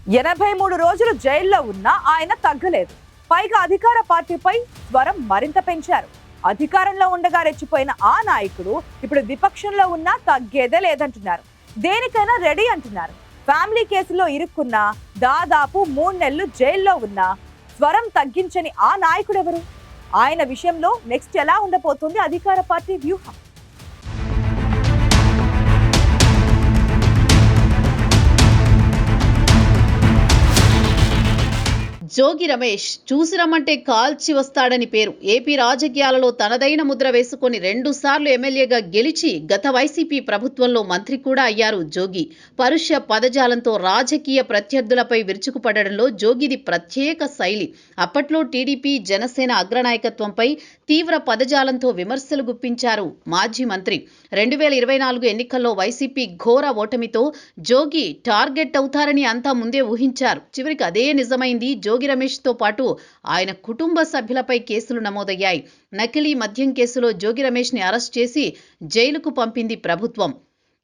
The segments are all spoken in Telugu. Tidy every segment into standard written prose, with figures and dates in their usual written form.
83 రోజులు జైల్లో ఉన్నా ఆయన తగ్గలేదు. పైగా అధికార పార్టీపై స్వరం మరింత పెంచారు. అధికారంలో ఉండగా రెచ్చిపోయిన ఆ నాయకుడు ఇప్పుడు విపక్షంలో ఉన్నా తగ్గేదే లేదంటున్నారు. దేనికైనా రెడీ అంటున్నారు. ఫ్యామిలీ కేసులో ఇరుక్కున్న దాదాపు 3 నెలలు జైల్లో ఉన్న స్వరం తగ్గించని ఆ నాయకుడెవరు? ఆయన విషయంలో నెక్స్ట్ ఎలా ఉండబోతుంది అధికార పార్టీ వ్యూహం? జోగి రమేష్ చూసి రమ్మంటే కాల్చి వస్తాడని పేరు. ఏపీ రాజకీయాలలో తనదైన ముద్ర వేసుకొని 2 సార్లు ఎమ్మెల్యేగా గెలిచి గత వైసీపీ ప్రభుత్వంలో మంత్రి కూడా అయ్యారు జోగి. పరుష పదజాలంతో రాజకీయ ప్రత్యర్థులపై విరుచుకుపడడంలో జోగిది ప్రత్యేక శైలి. అప్పట్లో టీడీపీ జనసేన అగ్రనాయకత్వంపై తీవ్ర పదజాలంతో విమర్శలు గుప్పించారు మాజీ మంత్రి. 2024 ఎన్నికల్లో వైసీపీ ఘోర ఓటమితో జోగి టార్గెట్ అవుతారని అంతా ముందే ఊహించారు. చివరికి అదే నిజమైంది. జోగి రమేష్తో పాటు ఆయన కుటుంబ సభ్యులపై కేసులు నమోదయ్యాయి. నకిలీ మద్యం కేసులో జోగి రమేష్ని అరెస్ట్ చేసి జైలుకు పంపింది ప్రభుత్వం.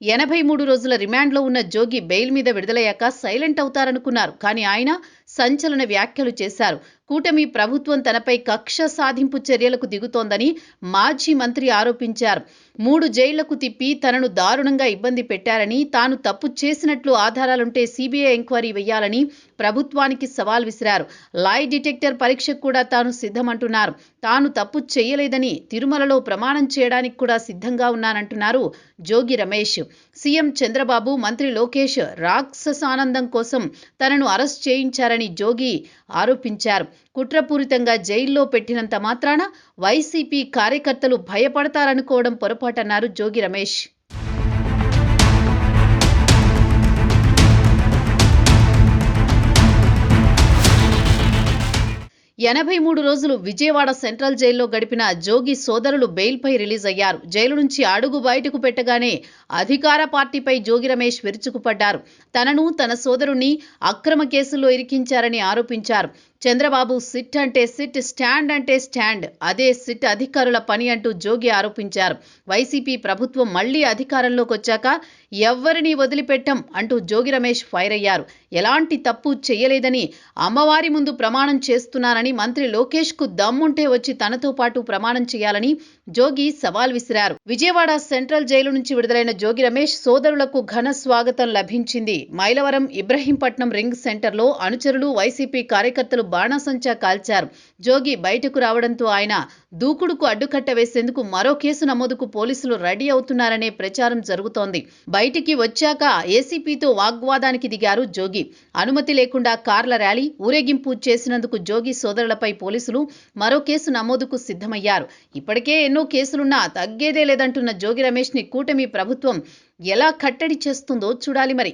83 రోజుల రిమాండ్లో ఉన్న జోగి బెయిల్ మీద విడుదలయ్యాక సైలెంట్ అవుతారనుకున్నారు. కానీ ఆయన సంచలన వ్యాఖ్యలు చేశారు. కూటమి ప్రభుత్వం తనపై కక్ష సాధింపు చర్యలకు దిగుతోందని మాజీ మంత్రి ఆరోపించారు. 3 జైళ్లకు తిప్పి తనను దారుణంగా ఇబ్బంది పెట్టారని, తాను తప్పు చేసినట్లు ఆధారాలుంటే సిబిఐ ఎంక్వైరీ వేయాలని ప్రభుత్వానికి సవాల్ విసిరారు. లై డిటెక్టర్ పరీక్షకు కూడా తాను సిద్ధమంటున్నారు. తాను తప్పు చేయలేదని తిరుమలలో ప్రమాణం చేయడానికి కూడా సిద్ధంగా ఉన్నానంటున్నారు జోగి రమేష్. సీఎం చంద్రబాబు, మంత్రి లోకేష్ రాక్షసానందం కోసం తనను అరెస్ట్ చేయించారని జోగి ఆరోపించారు. కుట్రపూరితంగా జైల్లో పెట్టినంత మాత్రాన వైసీపీ కార్యకర్తలు భయపడతారనుకోవడం పొరపాటన్నారు జోగి రమేష్. ఎనభై 83 రోజులు విజయవాడ సెంట్రల్ జైల్లో గడిపిన జోగి సోదరులు బెయిల్పై రిలీజ్ అయ్యారు. జైలు నుంచి అడుగు బయటకు పెట్టగానే అధికార పార్టీపై జోగి రమేష్ విరుచుకుపడ్డారు. తనను, తన సోదరుణ్ణి అక్రమ కేసుల్లో ఇరికించారని ఆరోపించారు. చంద్రబాబు సిట్ అంటే సిట్, స్టాండ్ అంటే స్టాండ్, అదే సిట్ అధికారుల పని అంటూ జోగి ఆరోపించారు. వైసీపీ ప్రభుత్వం మళ్లీ అధికారంలోకి వచ్చాక ఎవ్వరినీ వదిలిపెట్టం అంటూ జోగి రమేష్ ఫైర్ అయ్యారు. ఎలాంటి తప్పు చేయలేదని, అమ్మవారి ముందు ప్రమాణం చేస్తున్నానని, మంత్రి లోకేష్ కు దమ్ముంటే వచ్చి తనతో పాటు ప్రమాణం చేయాలని జోగి సవాల్ విసిరారు. విజయవాడ సెంట్రల్ జైలు నుంచి విడుదలైన జోగి రమేష్ సోదరులకు ఘన స్వాగతం లభించింది. మైలవరం ఇబ్రహీంపట్నం రింగ్ సెంటర్లో అనుచరులు, వైసీపీ కార్యకర్తలు బాణాసంచా కాల్చారు. జోగి బయటకు రావడంతో ఆయన దూకుడుకు అడ్డుకట్ట వేసేందుకు మరో కేసు నమోదుకు పోలీసులు రెడీ అవుతున్నారనే ప్రచారం జరుగుతోంది. బయటికి వచ్చాక ఏసీపీతో వాగ్వాదానికి దిగారు జోగి. అనుమతి లేకుండా కార్ల ర్యాలీ, ఊరేగింపు చేసినందుకు జోగి సోదరులపై పోలీసులు మరో కేసు నమోదుకు సిద్ధమయ్యారు. ఇప్పటికే ఎన్నో కేసులున్నా తగ్గేదే లేదంటున్న జోగి రమేష్ ని కూటమి ప్రభుత్వం ఎలా కట్టడి చేస్తుందో చూడాలి మరి.